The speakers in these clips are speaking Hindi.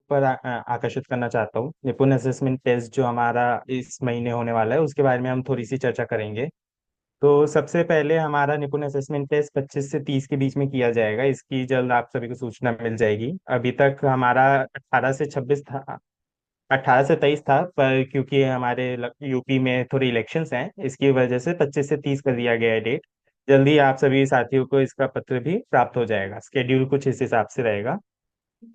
पर आकर्षित करना चाहता हूँ। निपुण असेसमेंट टेस्ट जो हमारा इस महीने होने वाला है उसके बारे में हम थोड़ी सी चर्चा करेंगे। तो सबसे पहले हमारा निपुण असेसमेंट टेस्ट 25 से 30 के बीच में किया जाएगा। इसकी जल्द आप सभी को सूचना मिल जाएगी। अभी तक हमारा 18 से 26 था, 18 से 23 था, पर क्योंकि हमारे यूपी में थोड़ी इलेक्शंस हैं इसकी वजह से 25 से 30 कर दिया गया है डेट। जल्दी आप सभी साथियों को इसका पत्र भी प्राप्त हो जाएगा। स्केड्यूल कुछ इस हिसाब से रहेगा।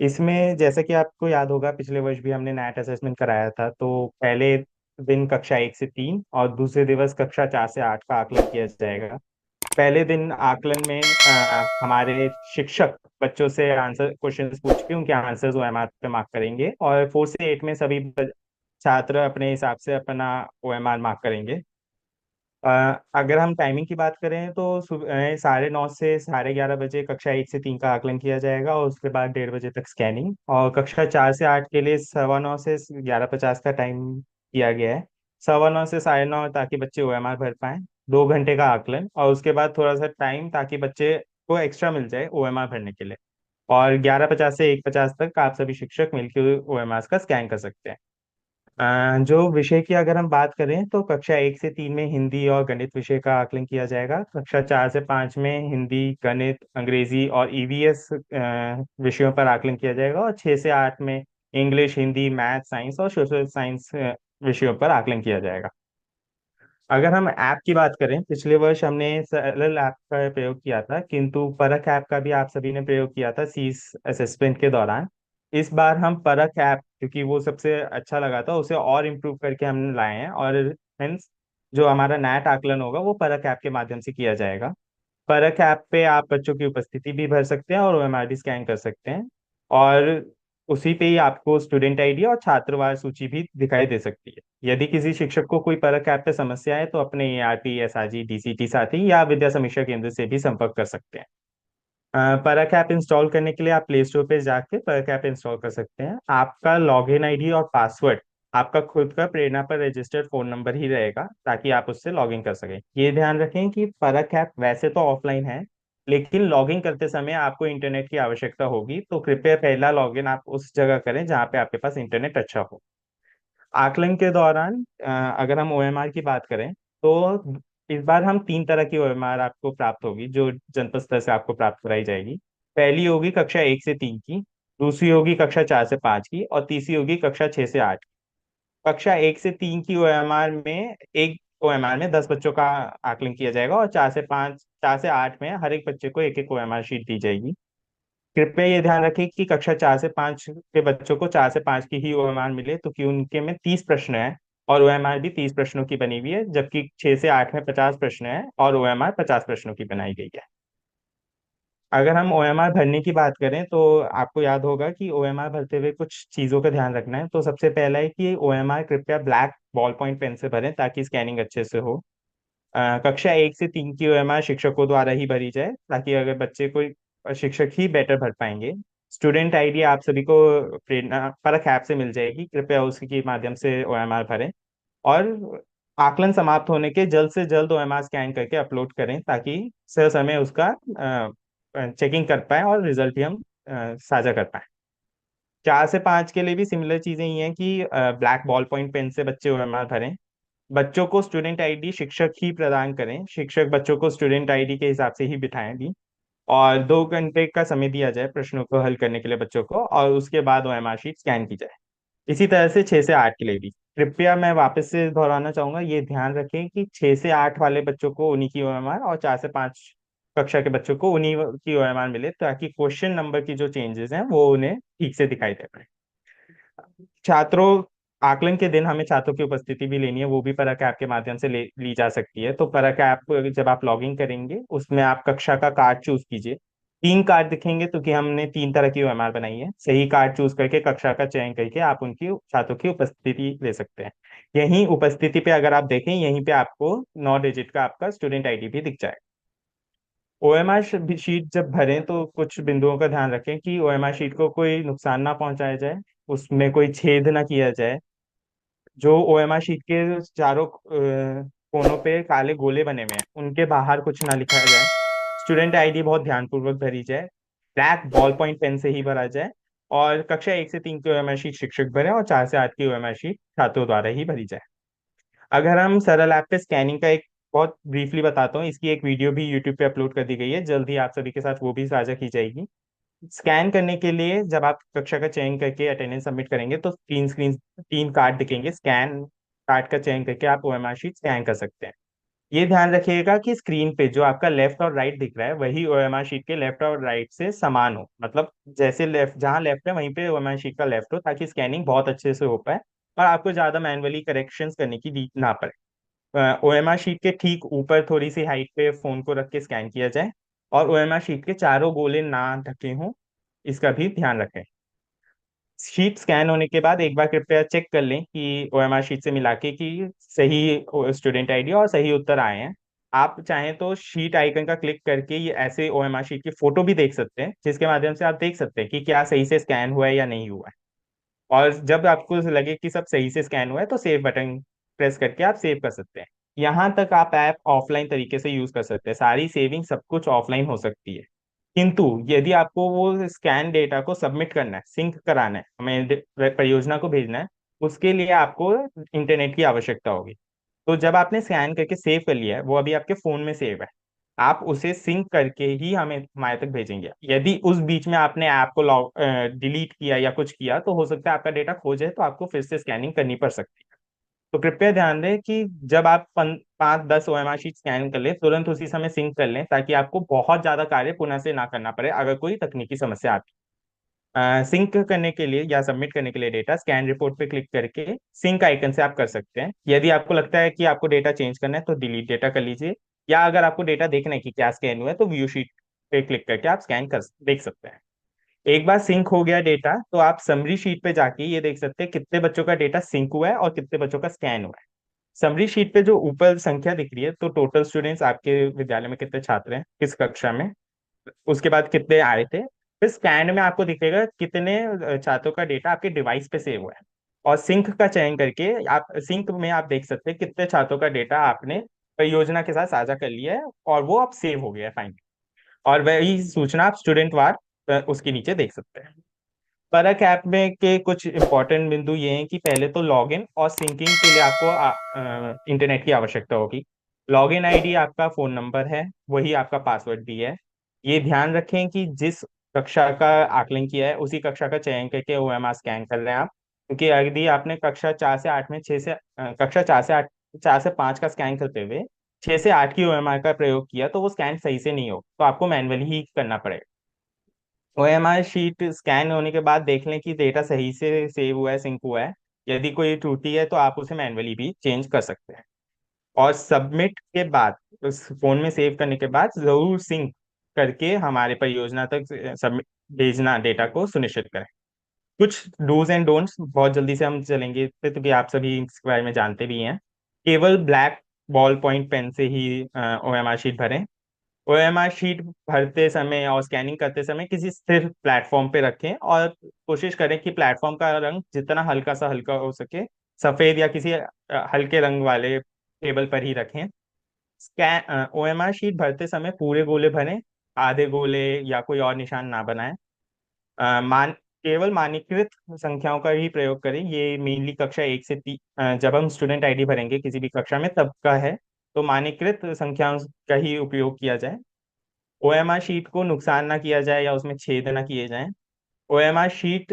इसमें जैसा कि आपको याद होगा पिछले वर्ष भी हमने नैट असेसमेंट कराया था। तो पहले दिन कक्षा 1 से 3 और दूसरे दिवस कक्षा 4 से 8 का आकलन किया जाएगा। पहले दिन आकलन में हमारे शिक्षक बच्चों से आंसर क्वेश्चंस पूछ के उनके आंसर्स ओएमआर पे मार्क करेंगे, और 4 से 8 में सभी छात्र अपने हिसाब से अपना ओएमआर मार्क करेंगे। अगर हम टाइमिंग की बात करें तो सुबह 9:30 से 11:30 बजे कक्षा 1 से 3 का आकलन किया जाएगा, और उसके बाद 1:30 बजे तक स्कैनिंग। और कक्षा 4 से 8 के लिए 9:15 से 11:50 का टाइम किया गया है। 9:15 से 9:30 ताकि बच्चे ओएमआर भर पाएं। 2 घंटे का आकलन, और उसके बाद थोड़ा सा टाइम ताकि बच्चे को एक्स्ट्रा मिल जाए ओएमआर भरने के लिए। और 11:50 से 1:50 तक आप सभी शिक्षक मिलकर ओएमआर का स्कैन कर सकते हैं। जो विषय की अगर हम बात करें तो कक्षा 1 से 3 में हिंदी और गणित विषय का आकलन किया जाएगा। कक्षा 4 से 5 में हिंदी, गणित, अंग्रेजी और ईवीएस विषयों पर आकलन किया जाएगा। और 6 से 8 में इंग्लिश, हिंदी, मैथ, साइंस और सोशल साइंस विषयों पर आकलन किया जाएगा। अगर हम ऐप की बात करें, पिछले वर्ष हमने सरल ऐप का प्रयोग किया था, किंतु परख ऐप का भी आप सभी ने प्रयोग किया था सीस असेसमेंट के दौरान। इस बार हम परख ऐप, क्योंकि वो सबसे अच्छा लगा था, उसे और इम्प्रूव करके हमने लाए हैं, और हेंस जो हमारा नैट आकलन होगा वो परख ऐप के माध्यम से किया जाएगा। परख ऐप पे आप बच्चों की उपस्थिति भी भर सकते हैं और ओएमआर भी स्कैन कर सकते हैं। और उसी पे ही आपको स्टूडेंट आईडी और छात्रवार सूची भी दिखाई दे सकती है। यदि किसी शिक्षक को कोई परख ऐप पे समस्या है तो अपने एआरपी, एसआरजी, डीसीटी साथी या विद्या समीक्षा केंद्र से भी संपर्क कर सकते हैं। परख ऐप इंस्टॉल करने के लिए आप प्ले स्टोर पे जाके परख ऐप इंस्टॉल कर सकते हैं। आपका लॉगिन आईडी और पासवर्ड आपका खुद का प्रेरणा पर रजिस्टर्ड फोन नंबर ही रहेगा, ताकि आप उससे लॉगिन कर सकें। ये ध्यान रखें कि परख ऐप वैसे तो ऑफलाइन है, लेकिन लॉगिन करते समय आपको इंटरनेट की आवश्यकता होगी, तो कृपया पहला लॉगिन आप उस जगह करें जहाँ पे आपके पास इंटरनेट अच्छा हो। आकलन के दौरान अगर हम ओएमआर की बात करें तो इस बार हम 3 तरह की ओएमआर आपको प्राप्त होगी जो जनपद स्तर से आपको प्राप्त कराई जाएगी। पहली होगी कक्षा 1 से 3 की, दूसरी होगी कक्षा 4 से 5 की, और तीसरी होगी कक्षा 6 से 8। कक्षा 1 से 3 की ओएमआर में एक ओएमआर में 10 बच्चों का आकलन किया जाएगा, और 4 से 5, 4 से 8 में हर एक बच्चे को एक एक ओएमआर शीट दी जाएगी। कृपया ये ध्यान रखें कि कक्षा 4 से 5 के बच्चों को 4 से 5 की ही ओएमआर मिले, तो कि उनके में 30 प्रश्न है और ओएमआर भी 30 प्रश्नों की बनी हुई है, जबकि 6 से 8 में 50 प्रश्न है और ओएमआर 50 प्रश्नों की बनाई गई है। अगर हम ओएमआर भरने की बात करें तो आपको याद होगा कि ओएमआर भरते हुए कुछ चीजों का ध्यान रखना है। तो सबसे पहला है कि ओएमआर कृपया ब्लैक बॉल पॉइंट पेन से भरें ताकि स्कैनिंग अच्छे से हो। कक्षा 1 से 3 की ओएमआर शिक्षकों द्वारा ही भरी जाए, ताकि अगर बच्चे कोई शिक्षक ही बेटर भर पाएंगे। स्टूडेंट आईडी आप सभी को प्रेरणा परख ऐप से मिल जाएगी, कृपया उसके माध्यम से ओएमआर भरें। और आकलन समाप्त होने के जल्द से जल्द ओएमआर स्कैन करके अपलोड करें, ताकि समय उसका चेकिंग कर पाए और रिजल्ट भी हम साझा कर पाए। 4 से 5 के लिए भी सिमिलर चीजें ही हैं कि ब्लैक बॉल पॉइंट पेन से बच्चे ओएमआर भरें। बच्चों को स्टूडेंट आईडी शिक्षक ही प्रदान करें, शिक्षक बच्चों को स्टूडेंट आईडी के हिसाब से ही बिठाएं भी। और 2 घंटे का समय दिया जाए प्रश्नों को हल करने के लिए बच्चों को, और उसके बाद ओएमआर शीट स्कैन की जाए। इसी तरह से 6 से 8 के लिए भी कृपया मैं वापस से दोहराना चाहूंगा, ये ध्यान रखें कि 6 से 8 वाले बच्चों को उन्हीं की ओएमआर और 4 से 5 कक्षा के बच्चों को उन्हीं की ओएमआर मिले, ताकि क्वेश्चन नंबर की जो चेंजेस हैं वो उन्हें ठीक से दिखाई दे पाए। छात्रों, आकलन के दिन हमें छात्रों की उपस्थिति भी लेनी है, वो भी परख ऐप के माध्यम से ली जा सकती है। तो परख ऐप जब आप लॉगिन करेंगे उसमें आप कक्षा का कार्ड चूज कीजिए। 3 कार्ड दिखेंगे, तो कि हमने 3 तरह की ओएमआर बनाई है। सही कार्ड चूज करके कक्षा का चयन करके आप उनकी छात्रों की उपस्थिति ले सकते हैं। यहीं उपस्थिति पे अगर आप देखें, यहीं पे आपको 9 डिजिट का आपका स्टूडेंट आईडी भी दिख जाएगा। ओएमआर शीट जब भरें तो कुछ बिंदुओं का ध्यान रखें कि ओएमआर शीट को कोई नुकसान ना पहुंचाया जाए, उसमें कोई छेद ना किया जाए। जो ओएमआर शीट के चारों कोनों पे काले गोले बने हुए हैं उनके बाहर कुछ ना लिखा जाए। स्टूडेंट आईडी बहुत ध्यानपूर्वक भरी जाए, ब्लैक बॉल पॉइंट पेन से ही भरा जाए। और कक्षा 1 से 3 की ओएमआर शीट शिक्षक भरें और 4 से 8 की ओएमआर शीट छात्रों द्वारा ही भरी जाए। अगर हम सरल ऐप पे स्कैनिंग का एक बहुत ब्रीफली बताता हूँ, इसकी एक वीडियो भी यूट्यूब पे अपलोड कर दी गई है, जल्द ही आप सभी के साथ वो भी साझा की जाएगी। स्कैन करने के लिए जब आप कक्षा का चयन करके अटेंडेंस सबमिट करेंगे तो 3 कार्ड दिखेंगे। स्कैन कार्ड का चयन करके आप ओएमआर शीट स्कैन कर सकते हैं। ये ध्यान रखिएगा कि स्क्रीन पे जो आपका लेफ्ट और राइट दिख रहा है वही ओएमआर शीट के लेफ्ट और राइट से समान हो, मतलब जैसे लेफ्ट जहाँ लेफ्ट है वहीं पे ओएमआर शीट का लेफ्ट हो, ताकि स्कैनिंग बहुत अच्छे से हो पाए और आपको ज्यादा मैनुअली करेक्शंस करने की ना पड़े। ओएमआर शीट के ठीक ऊपर थोड़ी सी हाइट पे फोन को रख के स्कैन किया जाए और ओएमआर शीट के चारों गोले ना ढके हों, इसका भी ध्यान रखें। शीट स्कैन होने के बाद एक बार कृपया चेक कर लें कि ओएमआर शीट से मिला के कि सही स्टूडेंट आईडी और सही उत्तर आए हैं। आप चाहें तो शीट आइकन का क्लिक करके ये ऐसे ओएमआर शीट की फोटो भी देख सकते हैं, जिसके माध्यम से आप देख सकते हैं कि क्या सही से स्कैन हुआ है या नहीं हुआ है। और जब आपको लगे कि सब सही से स्कैन हुआ है तो सेव बटन प्रेस करके आप सेव कर सकते हैं। यहाँ तक आप ऐप ऑफलाइन तरीके से यूज कर सकते हैं, सारी सेविंग सब कुछ ऑफलाइन हो सकती है। किंतु यदि आपको वो स्कैन डेटा को सबमिट करना है, सिंक कराना है, हमें परियोजना को भेजना है, उसके लिए आपको इंटरनेट की आवश्यकता होगी। तो जब आपने स्कैन करके सेव कर लिया है, वो अभी आपके फोन में सेव है, आप उसे सिंक करके ही हमें हमारे तक भेजेंगे। यदि उस बीच में आपने ऐप को लॉग डिलीट किया या कुछ किया तो हो सकता है आपका डेटा खो जाए, तो आपको फिर से स्कैनिंग करनी पड़ सकती है। तो कृपया ध्यान दें कि जब आप 5-10 ओएमआर शीट स्कैन कर लें, तुरंत उसी समय सिंक कर लें, ताकि आपको बहुत ज्यादा कार्य पुनः से ना करना पड़े अगर कोई तकनीकी समस्या आती है। सिंक करने के लिए या सबमिट करने के लिए डेटा स्कैन रिपोर्ट पे क्लिक करके सिंक आइकन से आप कर सकते हैं। यदि आपको लगता है कि आपको डेटा चेंज करना है तो डिलीट डेटा कर लीजिए, या अगर आपको डेटा देखना है कि क्या स्कैन हुआ है तो व्यू शीट पे क्लिक करके आप स्कैन कर देख सकते हैं। एक बार सिंक हो गया डेटा तो आप समरी शीट पे जाके ये देख सकते हैं कितने बच्चों का डेटा सिंक हुआ है और कितने बच्चों का स्कैन हुआ है। समरी शीट पे जो ऊपर संख्या दिख रही है, तो टोटल स्टूडेंट्स आपके विद्यालय में कितने छात्र हैं, किस कक्षा में, उसके बाद कितने आए थे, फिर स्कैन में आपको दिखेगा कितने छात्रों का डेटा आपके डिवाइस पे सेव हुआ है। और सिंक का चयन करके आप सिंक में आप देख सकते हैं कितने छात्रों का डेटा आपने परियोजना के साथ साझा कर लिया है और वो अब सेव हो गया है फाइनली। और वही सूचना आप स्टूडेंट वार उसके नीचे देख सकते हैं। परक ऐप में के कुछ इंपॉर्टेंट बिंदु ये हैं कि पहले तो लॉगिन और सिंकिंग के लिए आपको इंटरनेट की आवश्यकता होगी। लॉगिन आईडी आपका फोन नंबर है, वही आपका पासवर्ड भी है। ये ध्यान रखें कि जिस कक्षा का आकलन किया है उसी कक्षा का चयन करके ओएमआर स्कैन कर रहे हैं आप, क्योंकि यदि आपने कक्षा 4 से 8 में कक्षा 4 से 8 4 से 5 का स्कैन करते हुए 6 से 8 की ओएमआर का प्रयोग किया तो वो स्कैन सही से नहीं हो, तो आपको मैनुअली ही करना पड़ेगा। ओएमआर शीट स्कैन होने के बाद देख लें कि डेटा सही से सेव हुआ है, सिंक हुआ है। यदि कोई त्रुटि है तो आप उसे मैन्युअली भी चेंज कर सकते हैं। और सबमिट के बाद, उस फोन में सेव करने के बाद जरूर सिंक करके हमारे परियोजना तक सबमिट भेजना डेटा को सुनिश्चित करें। कुछ डूज एंड डोंट्स बहुत जल्दी से हम चलेंगे क्योंकि आप सभी इसके बारे में जानते भी हैं। केवल ब्लैक बॉल पॉइंट पेन से ही ओएमआर शीट भरें। ओएमआर शीट भरते समय और स्कैनिंग करते समय किसी स्थिर प्लेटफॉर्म पे रखें और कोशिश करें कि प्लेटफॉर्म का रंग जितना हल्का सा हल्का हो सके सफेद या किसी हल्के रंग वाले टेबल पर ही रखें। स्कैन ओएमआर शीट भरते समय पूरे गोले भरें, आधे गोले या कोई और निशान ना बनाएं। मान केवल मानकीकृत संख्याओं का ही प्रयोग करें। ये मेनली कक्षा 1 से 3 जब हम स्टूडेंट आईडी भरेंगे किसी भी कक्षा में तब का है, तो मानकीकृत संख्याओं का ही उपयोग किया जाए। ओएमआर शीट को नुकसान ना किया जाए या उसमें छेद ना किए जाएं। ओएमआर शीट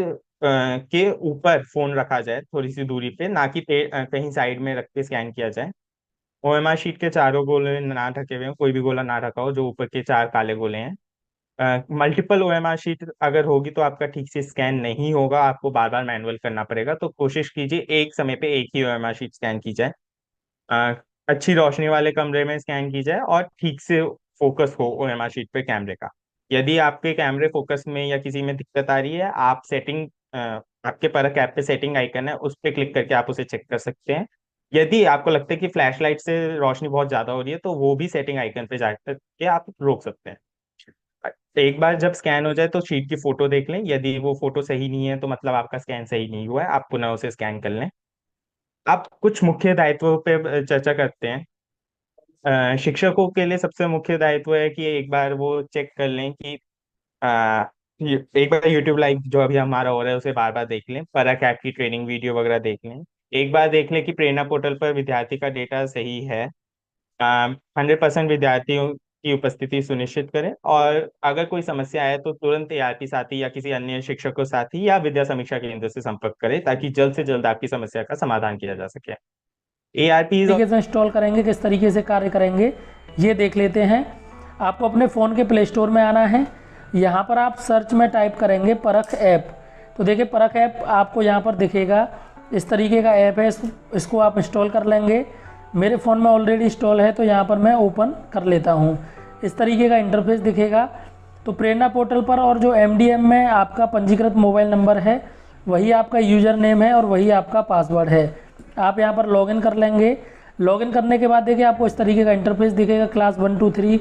के ऊपर फोन रखा जाए थोड़ी सी दूरी पे, ना कि कहीं साइड में रख के स्कैन किया जाए। ओएमआर शीट के चारों गोले ना ढके हुए हों, कोई भी गोला ना ढका हो, जो ऊपर के 4 काले गोले हैं। मल्टीपल ओएमआर शीट अगर होगी तो आपका ठीक से स्कैन नहीं होगा, आपको बार बार मैनुअल करना पड़ेगा, तो कोशिश कीजिए एक समय पे एक ही ओएमआर शीट स्कैन की जाए। अ, अच्छी रोशनी वाले कमरे में स्कैन की जाए और ठीक से फोकस हो ओएमआर शीट पे कैमरे का। यदि आपके कैमरे फोकस में या किसी में दिक्कत आ रही है, आप सेटिंग आपके परख ऐप पे सेटिंग आइकन है, उस पर क्लिक करके आप उसे चेक कर सकते हैं। यदि आपको लगता है कि फ्लैश लाइट से रोशनी बहुत ज्यादा हो रही है तो वो भी सेटिंग आइकन पे जाकर के आप रोक सकते हैं। एक बार जब स्कैन हो जाए तो शीट की फोटो देख लें, यदि वो फोटो सही नहीं है तो मतलब आपका स्कैन सही नहीं हुआ है, आप पुनः उसे स्कैन कर लें। आप कुछ मुख्य दायित्वों पे चर्चा करते हैं। शिक्षकों के लिए सबसे मुख्य दायित्व है कि एक बार वो चेक कर लें कि एक बार यूट्यूब लाइव जो अभी हमारा हो रहा है उसे बार बार देख लें, परख ऐप की ट्रेनिंग वीडियो वगैरह देख लें। एक बार देख लें कि प्रेरणा पोर्टल पर विद्यार्थी का डेटा सही है। 100% विद्यार्थियों की उपस्थिति सुनिश्चित करें, और अगर कोई समस्या आए तो तुरंत एआरपी साथी या किसी अन्य शिक्षक को साथी या विद्या समीक्षा केंद्र से संपर्क करें, ताकि जल्द से जल्द आपकी समस्या का समाधान किया जा सके। एआरपी तरीके से इंस्टॉल करेंगे, किस तरीके से कार्य करेंगे ये देख लेते हैं। आपको अपने फ़ोन के प्ले स्टोर में आना है। यहाँ पर आप सर्च में टाइप करेंगे परख ऐप। तो देखिए परख ऐप आपको यहाँ पर दिखेगा, इस तरीके का ऐप है, इसको आप इंस्टॉल कर लेंगे। मेरे फ़ोन में ऑलरेडी इंस्टॉल है तो यहाँ पर मैं ओपन कर लेता हूँ। इस तरीके का इंटरफेस दिखेगा। तो प्रेरणा पोर्टल पर और जो एमडीएम में आपका पंजीकृत मोबाइल नंबर है वही आपका यूज़र नेम है और वही आपका पासवर्ड है। आप यहाँ पर लॉगिन कर लेंगे। लॉगिन करने के बाद देखिए आपको इस तरीके का इंटरफेस दिखेगा, class 1 to 3,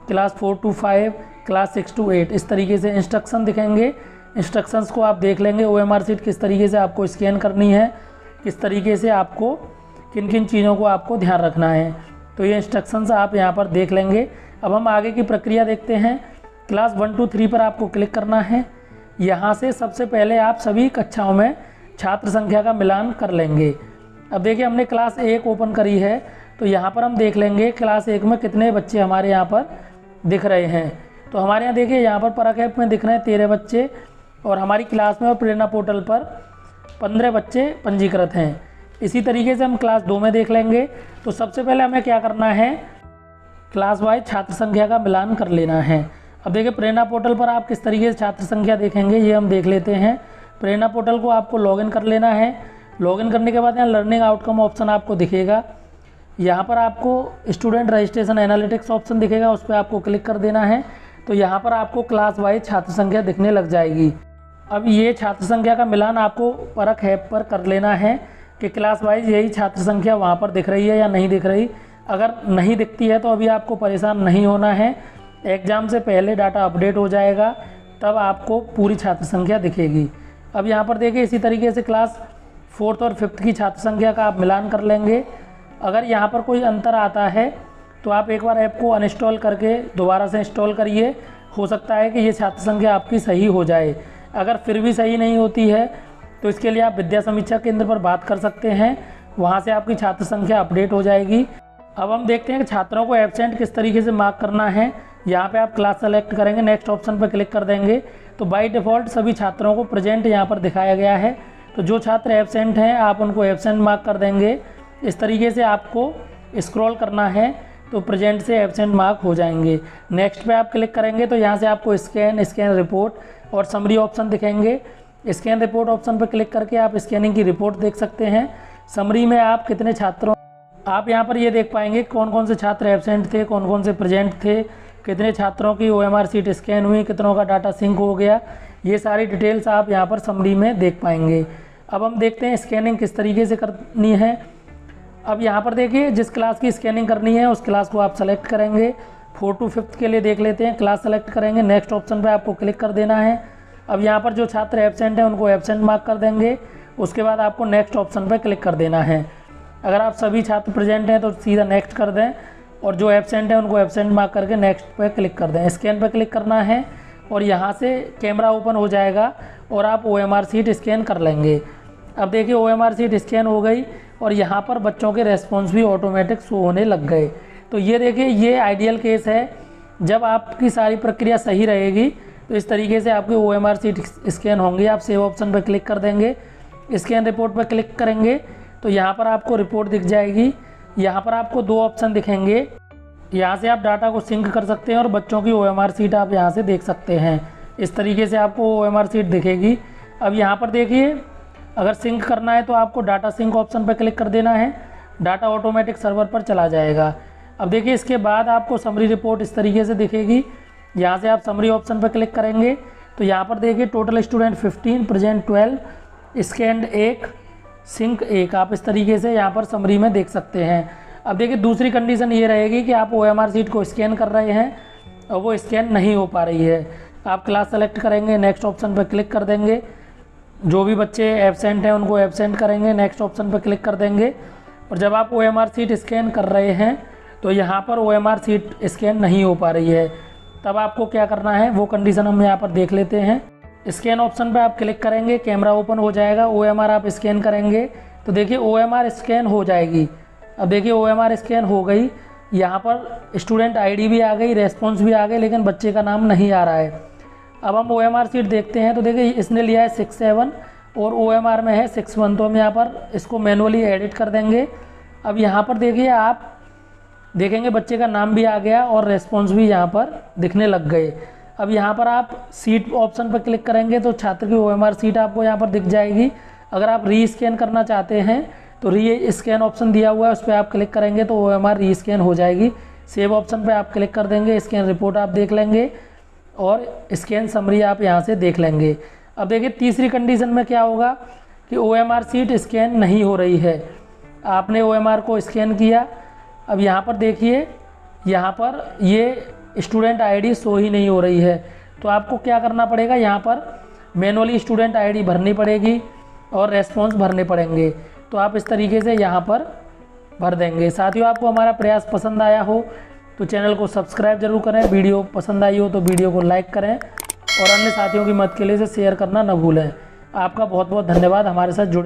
class 4 to 5, class 6 to 8, इस तरीके से इंस्ट्रक्शन दिखेंगे। इंस्ट्रक्शंस को आप देख लेंगे। OMR शीट किस तरीके से आपको स्कैन करनी है, किस तरीके से आपको किन किन चीज़ों को आपको ध्यान रखना है, तो ये इंस्ट्रक्शंस आप यहाँ पर देख लेंगे। अब हम आगे की प्रक्रिया देखते हैं। क्लास 1 to 3 पर आपको क्लिक करना है। यहाँ से सबसे पहले आप सभी कक्षाओं में छात्र संख्या का मिलान कर लेंगे। अब देखिए हमने क्लास 1 ओपन करी है, तो यहाँ पर हम देख लेंगे क्लास 1 में कितने बच्चे हमारे यहाँ पर दिख रहे हैं। तो हमारे यहाँ देखिए यहाँ पर परख ऐप में दिख रहे हैं 13 बच्चे, और हमारी क्लास में और प्रेरणा पोर्टल पर 15 बच्चे पंजीकृत हैं। इसी तरीके से हम क्लास 2 में देख लेंगे। तो सबसे पहले हमें क्या करना है, क्लास वाइज छात्र संख्या का मिलान कर लेना है। अब देखिए प्रेरणा पोर्टल पर आप किस तरीके से छात्र संख्या देखेंगे ये हम देख लेते हैं। प्रेरणा पोर्टल को आपको लॉगिन कर लेना है। लॉगिन करने के बाद यहाँ लर्निंग आउटकम ऑप्शन आपको दिखेगा। यहाँ पर आपको स्टूडेंट रजिस्ट्रेशन एनालिटिक्स ऑप्शन दिखेगा, उस पर आपको क्लिक कर देना है। तो यहाँ पर आपको क्लास वाइज छात्र संख्या दिखने लग जाएगी। अब ये छात्र संख्या का मिलान आपको परख ऐप पर कर लेना है कि क्लास वाइज यही छात्र संख्या वहाँ पर दिख रही है या नहीं दिख रही। अगर नहीं दिखती है तो अभी आपको परेशान नहीं होना है, एग्ज़ाम से पहले डाटा अपडेट हो जाएगा, तब आपको पूरी छात्र संख्या दिखेगी। अब यहाँ पर देखिए इसी तरीके से क्लास 4th और 5th की छात्र संख्या का आप मिलान कर लेंगे। अगर यहाँ पर कोई अंतर आता है तो आप एक बार ऐप को अनइंस्टॉल करके दोबारा से इंस्टॉल करिए, हो सकता है कि ये छात्र संख्या आपकी सही हो जाए। अगर फिर भी सही नहीं होती है तो इसके लिए आप विद्या समीक्षा केंद्र पर बात कर सकते हैं, वहाँ से आपकी छात्र संख्या अपडेट हो जाएगी। अब हम देखते हैं कि छात्रों को एब्सेंट किस तरीके से मार्क करना है। यहाँ पे आप क्लास सेलेक्ट करेंगे, नेक्स्ट ऑप्शन पर क्लिक कर देंगे, तो बाय डिफ़ॉल्ट सभी छात्रों को प्रेजेंट यहाँ पर दिखाया गया है। तो जो छात्र एब्सेंट हैं आप उनको एब्सेंट मार्क कर देंगे। इस तरीके से आपको स्क्रॉल करना है तो प्रेजेंट से एब्सेंट मार्क हो जाएंगे। नेक्स्ट पे आप क्लिक करेंगे तो यहाँ से आपको स्कैन रिपोर्ट और समरी ऑप्शन दिखेंगे। स्कैन रिपोर्ट ऑप्शन पर क्लिक करके आप स्कैनिंग की रिपोर्ट देख सकते हैं। समरी में आप कितने छात्रों, आप यहाँ पर ये देख पाएंगे कौन कौन से छात्र एब्सेंट थे, कौन कौन से प्रेजेंट थे, कितने छात्रों की OMR शीट स्कैन हुई, कितनों का डाटा सिंक हो गया, ये सारी डिटेल्स आप यहाँ पर समरी में देख पाएंगे। अब हम देखते हैं स्कैनिंग किस तरीके से करनी है। अब यहाँ पर देखिए जिस क्लास की स्कैनिंग करनी है उस क्लास को आप सेलेक्ट करेंगे। 4 to 5th के लिए देख लेते हैं, क्लास सेलेक्ट करेंगे, नेक्स्ट ऑप्शन पे आपको क्लिक कर देना है। अब यहाँ पर जो छात्र एब्सेंट हैं उनको एब्सेंट मार्क कर देंगे, उसके बाद आपको नेक्स्ट ऑप्शन पे क्लिक कर देना है। अगर आप सभी छात्र प्रेजेंट हैं तो सीधा नेक्स्ट कर दें, और जो एब्सेंट है उनको एब्सेंट मार्क करके नेक्स्ट पे क्लिक कर दें। स्कैन पे क्लिक करना है और यहाँ से कैमरा ओपन हो जाएगा और आप OMR शीट स्कैन कर लेंगे। अब देखिए OMR शीट स्कैन हो गई और यहाँ पर बच्चों के रेस्पॉन्स भी ऑटोमेटिक शो होने लग गए। तो ये देखिए ये आइडियल केस है, जब आपकी सारी प्रक्रिया सही रहेगी तो इस तरीके से आपकी OMR शीट स्कैन होंगी। आप सेव ऑप्शन पर क्लिक कर देंगे, स्कैन रिपोर्ट पर क्लिक करेंगे तो यहाँ पर आपको रिपोर्ट दिख जाएगी। यहाँ पर आपको 2 ऑप्शन दिखेंगे, यहाँ से आप डाटा को सिंक कर सकते हैं और बच्चों की OMR शीट आप यहाँ से देख सकते हैं। इस तरीके से आपको OMR शीट दिखेगी। अब यहाँ पर देखिए अगर सिंक करना है तो आपको डाटा सिंक ऑप्शन पर क्लिक कर देना है, डाटा ऑटोमेटिक सर्वर पर चला जाएगा। अब देखिए इसके बाद आपको समरी रिपोर्ट इस तरीके से दिखेगी। यहाँ से आप समरी ऑप्शन पर क्लिक करेंगे तो यहाँ पर देखिए total student 15, present 12, scanned 1, sync 1, आप इस तरीके से यहाँ पर समरी में देख सकते हैं। अब देखिए दूसरी कंडीशन ये रहेगी कि आप OMR शीट को स्कैन कर रहे हैं और वो स्कैन नहीं हो पा रही है। आप क्लास सेलेक्ट करेंगे, नेक्स्ट ऑप्शन पर क्लिक कर देंगे, जो भी बच्चे एब्सेंट हैं उनको एब्सेंट करेंगे, नेक्स्ट ऑप्शन पर क्लिक कर देंगे। और जब आप OMR शीट स्कैन कर रहे हैं तो यहाँ पर OMR शीट स्कैन नहीं हो पा रही है। तब आपको क्या करना है वो कंडीशन हम यहाँ पर देख लेते हैं। स्कैन ऑप्शन पे आप क्लिक करेंगे, कैमरा ओपन हो जाएगा, OMR आप स्कैन करेंगे तो देखिए OMR स्कैन हो जाएगी। अब देखिए OMR स्कैन हो गई, यहाँ पर स्टूडेंट ID भी आ गई, रेस्पॉन्स भी आ गई, लेकिन बच्चे का नाम नहीं आ रहा है। अब हम OMR सीट देखते हैं तो देखिए इसने लिया है 67 और OMR में है 61, तो हम यहाँ पर इसको मैनुअली एडिट कर देंगे। अब यहाँ पर देखिए आप देखेंगे बच्चे का नाम भी आ गया और रेस्पॉन्स भी यहाँ पर दिखने लग गए। अब यहाँ पर आप सीट ऑप्शन पर क्लिक करेंगे तो छात्र की OMR सीट आपको यहाँ पर दिख जाएगी। अगर आप री स्कैन करना चाहते हैं तो री स्कैन ऑप्शन दिया हुआ है, उस पर आप क्लिक करेंगे तो OMR री स्कैन हो जाएगी। सेव ऑप्शन पर आप क्लिक कर देंगे, स्कैन रिपोर्ट आप देख लेंगे और स्कैन समरी आप यहाँ से देख लेंगे। अब देखिए तीसरी कंडीशन में क्या होगा कि OMR सीट स्कैन नहीं हो रही है। आपने OMR को स्कैन किया, अब यहाँ पर देखिए यहाँ पर ये स्टूडेंट ID शो ही नहीं हो रही है, तो आपको क्या करना पड़ेगा, यहाँ पर मैनुअली स्टूडेंट ID भरनी पड़ेगी और रेस्पॉन्स भरने पड़ेंगे। तो आप इस तरीके से यहाँ पर भर देंगे। साथियों, आपको हमारा प्रयास पसंद आया हो तो चैनल को सब्सक्राइब जरूर करें, वीडियो पसंद आई हो तो वीडियो को लाइक करें और अन्य साथियों की मदद के लिए इसे शेयर करना न भूलें। आपका बहुत बहुत धन्यवाद हमारे साथ जुड़े।